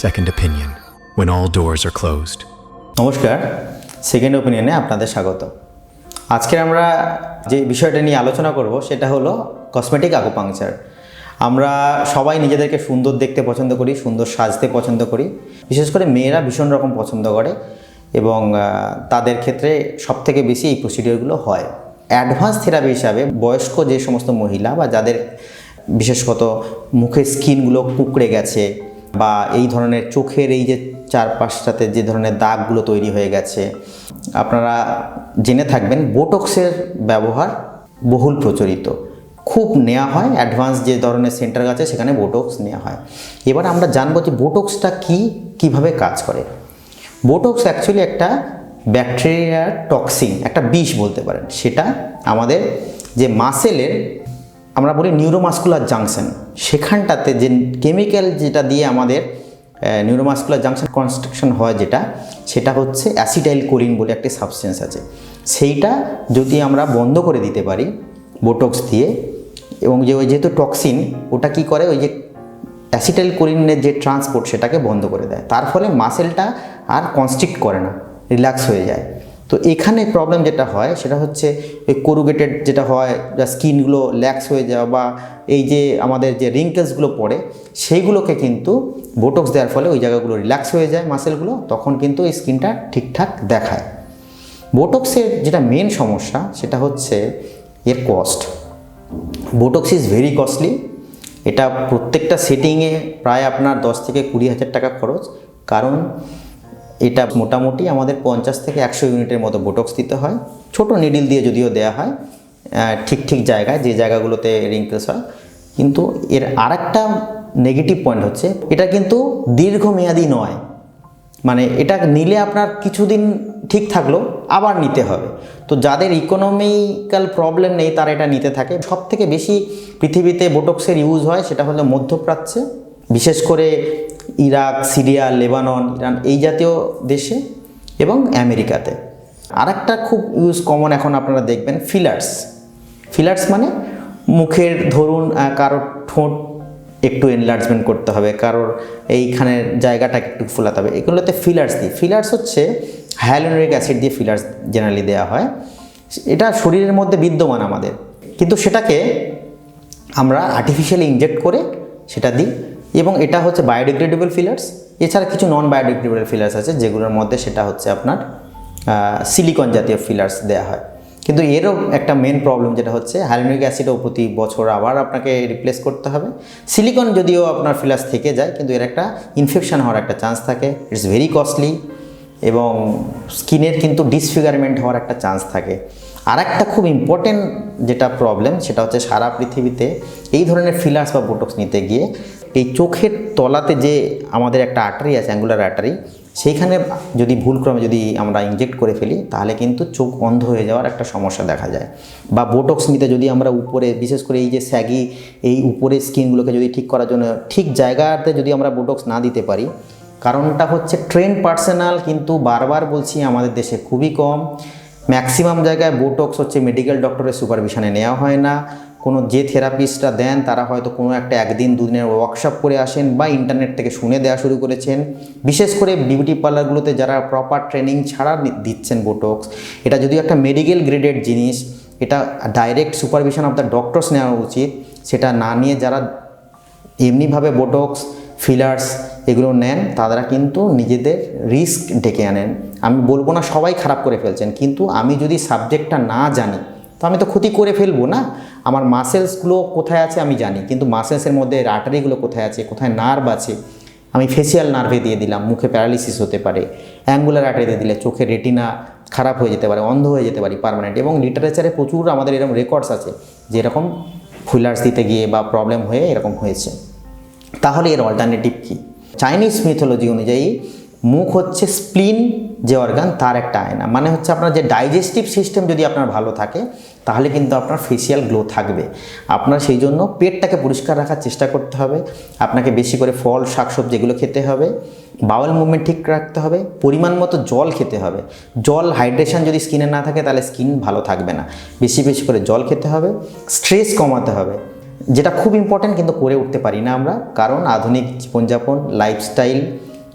Second Opinion, when all doors are closed. নমস্কার, second ওপিনিয়নে আপনাদের স্বাগত। আজকে আমরা যে বিষয়টা নিয়ে আলোচনা করব সেটা হলো কসমেটিক আকুপাংচার। আমরা সবাই নিজেদেরকে সুন্দর দেখতে পছন্দ করি, সুন্দর সাজতে পছন্দ করি, বিশেষ করে মেয়েরা ভীষণ রকম পছন্দ করে এবং তাদের ক্ষেত্রে সবথেকে বেশি এই প্রসিডিওরগুলো হয়। অ্যাডভান্স থেরাপি হিসাবে বয়স্ক যে সমস্ত মহিলা বা যাদের বিশেষত মুখের স্কিনগুলো কুঁকড়ে গেছে বা এই ধরনের চোখের এই যে চারপাশটাতে যে ধরনের দাগগুলো তৈরি হয়ে গেছে, আপনারা জেনে থাকবেন বোটক্সের ব্যবহার বহুল প্রচলিত, খুব নেওয়া হয়। অ্যাডভান্স যে ধরনের সেন্টার আছে সেখানে বোটক্স নেওয়া হয়। এবার আমরা জানবো যে বোটক্সটা কীভাবে কাজ করে। বোটক্স অ্যাকচুয়ালি একটা ব্যাকটেরিয়ার টক্সিন, একটা বিষ বলতে পারেন। সেটা আমাদের যে মাসেলের আমরা বলি নিউরোমাস্কুলার জাংশন, সেখানটাতে যে কেমিক্যাল যেটা দিয়ে আমাদের নিউরোমাস্কুলার জাংশন কনস্ট্রাকশন হয় সেটা হচ্ছে অ্যাসিটাইল কোলিন বলে একটি সাবস্টেন্স আছে। সেইটা যদি আমরা বন্ধ করে দিতে পারি বোটক্স দিয়ে, এবং যেহেতু টক্সিন, ওটা কি করে ওই যে অ্যাসিটাইল কোলিনের যে ট্রান্সপোর্ট সেটাকে বন্ধ করে দেয়। তার ফলে মাসেলটা আর কনস্ট্রিক্ট করে না, রিল্যাক্স হয়ে যায়। তো এখানে প্রবলেম যেটা হয় সেটা হচ্ছে ওই কোরুগেটেড যেটা হয়, যা স্কিনগুলো ল্যাক্স হয়ে যাওয়া বা এই যে আমাদের যে রিঙ্কেলসগুলো পড়ে সেইগুলোকে কিন্তু বোটক্স দেওয়ার ফলে ওই জায়গাগুলো রিল্যাক্স হয়ে যায় মাসেলগুলো, তখন কিন্তু এই স্কিনটা ঠিকঠাক দেখায়। বোটক্সের যেটা মেন সমস্যা সেটা হচ্ছে এর cost. Botox is very costly. এটা প্রত্যেকটা সেটিংয়ে প্রায় আপনার 10 থেকে 20,000 টাকা খরচ, কারণ এটা মোটামুটি আমাদের 50 থেকে 100 ইউনিটের মতো বোটক্স দিতে হয়। ছোট নিডিল দিয়ে যদিও দেওয়া হয় ঠিক জায়গায়, যে জায়গাগুলোতে রিঙ্কেলস হয়। কিন্তু এর আরেকটা নেগেটিভ পয়েন্ট হচ্ছে এটা কিন্তু দীর্ঘমেয়াদী নয়। মানে এটা নিলে আপনার কিছুদিন ঠিক থাকলো, আবার নিতে হবে। তো যাদের ইকোনমিক্যাল প্রবলেম নেই তারা এটা নিতে থাকে। সব থেকে বেশি পৃথিবীতে বোটক্সের ইউজ হয় সেটা হলো মধ্যপ্রাচ্যে, বিশেষ করে ইরাক, সিরিয়া, লেবানন, ইরান এই জাতীয় দেশে এবং আমেরিকাতে। আরেকটা খুব ইউজ কমন এখন আপনারা দেখবেন ফিলার্স মানে মুখের ধরুন কারোর ঠোঁট একটু এনলার্জমেন্ট করতে হবে, কারোর এইখানের জায়গাটা একটু ফোলাতে হবে, এগুলোতে ফিলার্স দিই। ফিলার্স হচ্ছে হায়ালুরোনিক অ্যাসিড দিয়ে ফিলার্স জেনারেলি দেওয়া হয়। এটা শরীরের মধ্যে বিদ্যমান আমাদের, কিন্তু সেটাকে আমরা আর্টিফিশিয়ালি ইনজেক্ট করে সেটা দিই, এবং এটা হচ্ছে বায়োডিগ্রেডেবল ফিলার্স। এছাড়া কিছু নন বায়োডিগ্রেডেবল ফিলার্স আছে যেগুলোর মধ্যে সেটা হচ্ছে আপনার সিলিকন জাতীয় ফিলার্স দেওয়া হয়। কিন্তু এরও একটা মেন প্রবলেম যেটা হচ্ছে হায়ালুরোনিক অ্যাসিডও প্রতি বছর আবার আপনাকে রিপ্লেস করতে হবে। সিলিকন যদিও আপনার ফিলার্স থেকে যায়, কিন্তু এর একটা ইনফেকশন হওয়ার একটা চান্স থাকে। ইটস ভেরি কস্টলি এবং স্কিনের কিন্তু ডিসফিগারমেন্ট হওয়ার একটা চান্স থাকে। আর একটা খুব ইম্পর্টেন্ট যেটা প্রবলেম সেটা হচ্ছে সারা পৃথিবীতে এই ধরনের ফিলার্স বা বোটক্স নিতে গিয়ে এই চোখের তলাতে যে আমাদের একটা আর্টারি আছে, অ্যাঙ্গুলার আর্টারি, সেইখানে যদি ভুলক্রমে যদি আমরা ইনজেক্ট করে ফেলি তাহলে কিন্তু চোখ অন্ধ হয়ে যাওয়ার একটা সমস্যা দেখা যায়। বা বোটক্স নিতে যদি আমরা উপরে, বিশেষ করে এই যে স্যাগি এই উপরের স্কিনগুলোকে যদি ঠিক করার জন্য ঠিক জায়গাতে যদি আমরা বোটক্স না দিতে পারি, কারণটা হচ্ছে ট্রেন পার্সোনাল কিন্তু বারবার বলছি আমাদের দেশে খুবই কম। ম্যাক্সিমাম জায়গায় বোটক্স হচ্ছে মেডিকেল ডক্টরের সুপারভিশনে নেওয়া হয় না। কোনো যে থেরাপিস্টরা দেন তারা হয়তো কোনো একটা একদিন দুদিনের ওয়ার্কশপ করে আসেন বা ইন্টারনেট থেকে শুনে দেওয়া শুরু করেছেন। বিশেষ করে বিউটি পার্লারগুলোতে যারা প্রপার ট্রেনিং ছাড়া দিচ্ছেন বোটক্স, এটা যদিও একটা মেডিকেল গ্রেডেড জিনিস, এটা direct supervision of the doctors নেওয়া উচিত। সেটা না নিয়ে যারা এমনিভাবে বোটক্স, ফিলার্স এগুলো নেন তারা কিন্তু নিজেদের রিস্ক ডেকে আনেন। আমি বলবো না সবাই খারাপ করে ফেলছেন, কিন্তু আমি যদি সাবজেক্টটা না জানি তো আমি তো ক্ষতি করে ফেলবো না। আমার মাসেলসগুলো কোথায় আছে আমি জানি, কিন্তু মাসেলসের মধ্যে আর্টারিগুলো কোথায় আছে, কোথায় নার্ভ আছে, আমি ফেসিয়াল নার্ভে দিয়ে দিলাম, মুখে প্যারালিসিস হতে পারে। অ্যাঙ্গুলার আর্টারিতে দিলে চোখের রেটিনা খারাপ হয়ে যেতে পারে, অন্ধ হয়ে যেতে পারি পার্মানেন্ট। এবং লিটারেচারে প্রচুর আমাদের এরকম রেকর্ডস আছে যে এরকম ফিলার্স দিতে গিয়ে বা প্রবলেম হয়ে এরকম হয়েছে। তাহলে এর অল্টারনেটিভ কী? চাইনিজ মিথোলজি অনুযায়ী মুখ হচ্ছে স্প্লিন যে অর্গান তার একটা আয়না। মানে হচ্ছে আপনার যে ডাইজেস্টিভ সিস্টেম যদি আপনার ভালো থাকে তাহলে কিন্তু আপনার ফেসিয়াল গ্লো থাকবে। আপনার সেই জন্য পেটটাকে পরিষ্কার রাখার চেষ্টা করতে হবে, আপনাকে বেশি করে ফল, শাকসবজি এগুলো খেতে হবে, বাউল মুভমেন্ট ঠিক রাখতে হবে, পরিমাণ মতো জল খেতে হবে। জল হাইড্রেশন যদি স্কিনে না থাকে তাহলে স্কিন ভালো থাকবে না। বেশি বেশি করে জল খেতে হবে, স্ট্রেস কমাতে হবে, যেটা খুব ইম্পর্ট্যান্ট কিন্তু করে উঠতে পারি না আমরা, কারণ আধুনিক জীবনযাপন, লাইফস্টাইল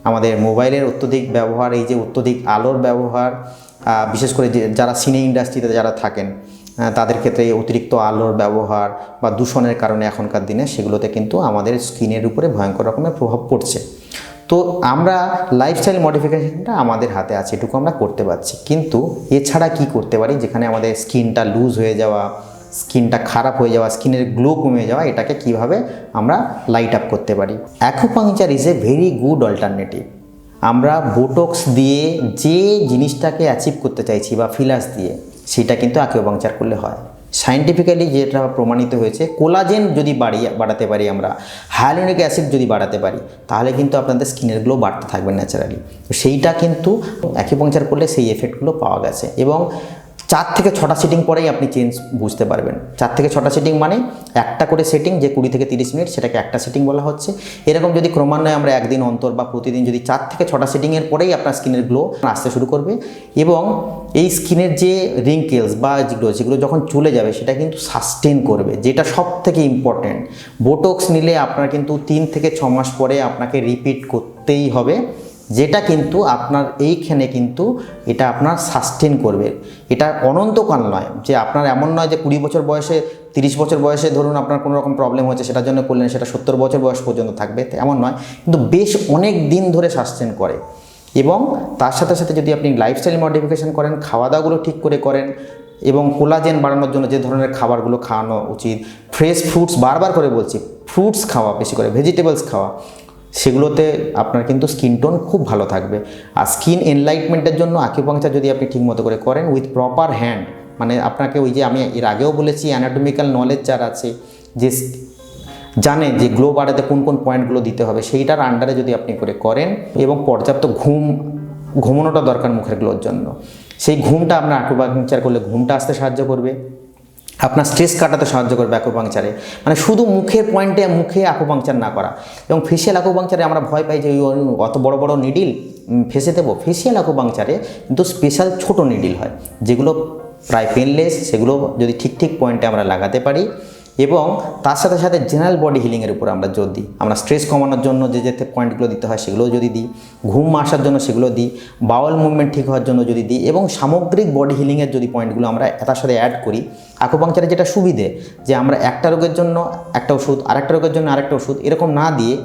আমাদের মোবাইলের অত্যধিক ব্যবহার, এই যে অত্যধিক আলোর ব্যবহার, বিশেষ করে যে যারা সিনে ইন্ডাস্ট্রিতে যারা থাকেন তাদের ক্ষেত্রে এই অতিরিক্ত আলোর ব্যবহার বা দূষণের কারণে এখনকার দিনে সেগুলোতে কিন্তু আমাদের স্কিনের উপরে ভয়ঙ্কর রকমের প্রভাব পড়ছে। তো আমরা লাইফস্টাইল মডিফিকেশনটা আমাদের হাতে আছে, এটুকু আমরা করতে পারছি। কিন্তু এছাড়া কি করতে পারি, যেখানে আমাদের স্কিনটা লুজ হয়ে যাওয়া, স্কিনটা খারাপ হয়ে যাওয়া, স্কিনের গ্লো কমে যাওয়া, এটাকে কিভাবে আমরা লাইট আপ করতে পারি। Acupuncture is a very good alternative. আমরা বোটক্স দিয়ে যে জিনিসটাকে অ্যাচিভ করতে চাইছি বা ফিলার্স দিয়ে, সেটা কিন্তু অ্যাকুপাংচার করলে হয়। সায়েন্টিফিক্যালি যেটা প্রমাণিত হয়েছে, কোলাজেন যদি বাড়াতে পারি আমরা, হায়ালুরোনিক অ্যাসিড যদি বাড়াতে পারি, তাহলে কিন্তু আপনাদের স্কিনের গ্লো বাড়তে থাকবে ন্যাচারালি। তো সেইটা কিন্তু অ্যাকুপাংচার করলে সেই এফেক্টগুলো পাওয়া গেছে। এবং 4 থেকে 6টা সেটিং পরেই আপনি চেঞ্জ বুঝতে পারবেন। 4 থেকে 6টা সেটিং মানে একটা করে সেটিং, যে 20 থেকে 30 মিনিট, সেটাকে একটা সেটিং বলা হচ্ছে। এরকম যদি ক্রমান্বয়ে আমরা একদিন অন্তর বা প্রতিদিন যদি 4 থেকে 6টা সেটিংয়ের পরেই আপনার স্কিনের গ্লো আসতে শুরু করবে, এবং এই স্কিনের যে রিঙ্কেলস বা যেগুলো যখন চলে যাবে সেটা কিন্তু সাস্টেন করবে, যেটা সব থেকে ইম্পর্টেন্ট। বোটক্স নিলে আপনার কিন্তু 3 থেকে 6 মাস পরে আপনাকে রিপিট করতেই হবে, যেটা কিন্তু আপনার এইখানে কিন্তু এটা আপনার সাস্টেন করবে। এটা অনন্তকাল নয়, যে আপনার এমন নয় যে 20 বছর বয়সে, 30 বছর বয়সে ধরুন আপনার কোনো রকম প্রবলেম হচ্ছে সেটার জন্য করলেন, সেটা 70 বছর বয়স পর্যন্ত থাকবে, এমন নয়, কিন্তু বেশ অনেক দিন ধরে সাস্টেন করে। এবং তার সাথে সাথে যদি আপনি লাইফস্টাইল মডিফিকেশন করেন, খাওয়া দাওয়াগুলো ঠিক করে করেন, এবং কোলাজেন বাড়ানোর জন্য যে ধরনের খাবারগুলো খাওয়ানো উচিত, ফ্রেশ ফ্রুটস, বারবার করে বলছি, ফ্রুটস খাওয়া, বেশি করে ভেজিটেবলস খাওয়া, সেগুলোতে আপনার কিন্তু স্কিন টোন খুব ভালো থাকবে। আর স্কিন এনলাইটমেন্টের জন্য অ্যাকুপাংচার যদি আপনি ঠিকমতো করে করেন উইথ প্রপার হ্যান্ড, মানে আপনাকে ওই যে আমি এর আগেও বলেছি, অ্যানাটমিক্যাল নলেজ যার আছে, যে জানে যে গ্লো বাড়াতে কোন কোন পয়েন্টগুলো দিতে হবে, সেইটার আন্ডারে যদি আপনি করেন, এবং পর্যাপ্ত ঘুমানোটা দরকার মুখের গ্লোর জন্য, সেই ঘুমটা আপনার অ্যাকুপাংচার করলে ঘুমটা আসতে সাহায্য করবে, আপনার স্ট্রেস কাটাতে সাহায্য করবে অ্যাকুপাংচারে। মানে শুধু মুখের পয়েন্টে মুখে অ্যাকুপাংচার না করা। এবং ফেশিয়াল অ্যাকুপাংচারে আমরা ভয় পাই যে অত বড় বড় নিডিল ফেসে দেবো। ফেশিয়াল অ্যাকুপাংচারে কিন্তু স্পেশাল ছোট নিডিল হয়, যেগুলো প্রায় পেনলেস, সেগুলো যদি ঠিক পয়েন্টে আমরা লাগাতে পারি। এবং তার সাথে সাথে জেনারেল বডি হিলিংয়ের উপর আমরা জোর দিই। আমরা স্ট্রেস কমানোর জন্য যে পয়েন্টগুলো দিতে হয় সেগুলো যদি দিই, ঘুম আসার জন্য সেগুলো দিই, বাউল মুভমেন্ট ঠিক হওয়ার জন্য যদি দিই, এবং সামগ্রিক বডি হিলিংয়ের যদি পয়েন্টগুলো আমরা তার সাথে অ্যাড করি, অ্যাকুপাংচারে যেটা সুবিধে, যে আমরা একটা রোগের জন্য একটা ওষুধ, আরেকটা রোগের জন্য আরেকটা ওষুধ, এরকম না দিয়ে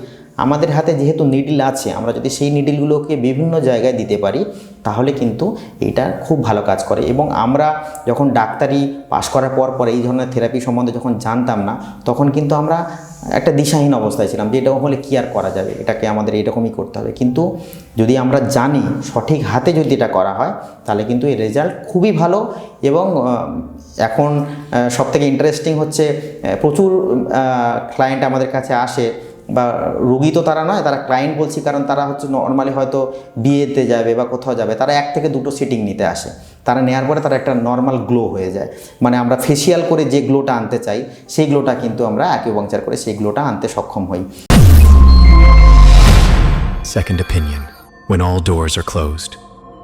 আমাদের হাতে যেহেতু নিডিল আছে, আমরা যদি সেই নিডিলগুলোকে বিভিন্ন জায়গায় দিতে পারি, তাহলে কিন্তু এটা খুব ভালো কাজ করে। এবং আমরা যখন ডাক্তারি পাশ করার পর এই ধরনের থেরাপি সম্বন্ধে যখন জানতাম না, তখন কিন্তু আমরা একটা দিশাহীন অবস্থায় ছিলাম, যে এটা হলে কী আর করা যাবে, এটাকে আমাদের এরকমই করতে হবে। কিন্তু যদি আমরা জানি সঠিক হাতে যদি এটা করা হয়, তাহলে কিন্তু এর রেজাল্ট খুবই ভালো। এবং এখন সবথেকে ইন্টারেস্টিং হচ্ছে, প্রচুর ক্লায়েন্ট আমাদের কাছে আসে, বা রোগী তো তারা নয়, তারা ক্লায়েন্ট বলছি, কারণ তারা হচ্ছে নর্মালি হয়তো বিয়েতে যাবে বা কোথাও যাবে, তারা 1 থেকে 2টো সেটিং নিতে আসে। তারা নেওয়ার পরে তারা একটা নর্মাল গ্লো হয়ে যায়। মানে আমরা ফেসিয়াল করে যে গ্লোটা আনতে চাই, সেই গ্লোটা কিন্তু আমরা অ্যাকুপাংচার করে সেই গ্লোটা আনতে সক্ষম হই। Second opinion, when all doors are closed.